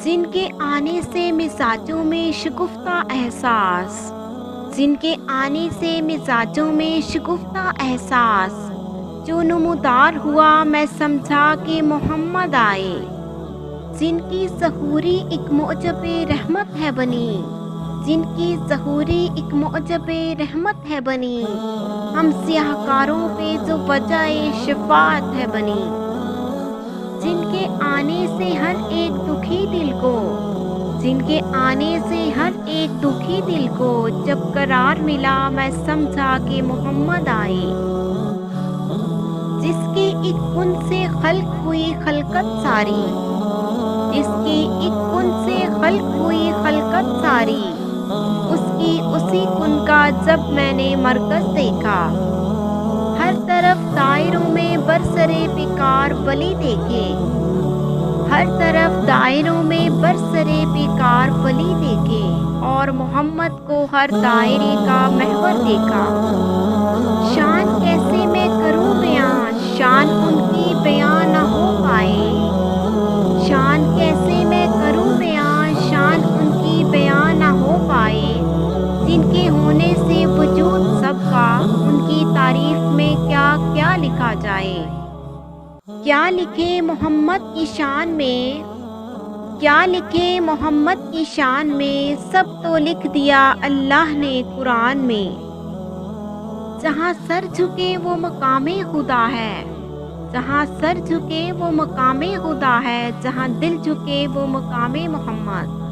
جن کے آنے سے مزاجوں میں شگفتہ احساس، جن کے آنے سے مزاجوں میں شگفتہ احساس، جو نمودار ہوا میں سمجھا کہ محمد آئے، جن کی ظہوری ایک معجب رحمت ہے بنی، جن کی ظہوری ایک معجب رحمت ہے بنی، ہم سیاہ کاروں پہ جو وجہ شفاعت ہے بنی، جن کے آنے سے ہر ایک دکھی دل کو، جن کے آنے سے ہر ایک دکھی دل کو جب قرار ملا میں سمجھا کہ محمد آئے، جس کے ایک کن سے خلق ہوئی خلقت ساری، جس کی ایک کن سے خلق ہوئی خلقت ساری، اس کی اسی کن کا جب میں نے مرکز دیکھا، ہر طرف دائروں میں برسرے پیکار ولی دیکھے، ہر طرف دائروں میں برسرے پیکار ولی دیکھے، اور محمد کو ہر دائرے کا محور دیکھا۔ شان کیسے میں کروں بیان، شان ان کی بیان نہ ہو پائے، شان کیسے میں کروں بیان، شان ان کی بیان نہ ہو پائے، جن کے ہونے سے وجود سب کا، ان کی تعریف میں کیا کیا لکھا جائے۔ کیا لکھے محمد کی شان میں، کیا لکھے محمد کی شان میں، سب تو لکھ دیا اللہ نے قرآن میں۔ جہاں سر جھکے وہ مقام خدا ہے، جہاں سر جھکے وہ مقام خدا ہے، جہاں دل جھکے وہ مقام محمد۔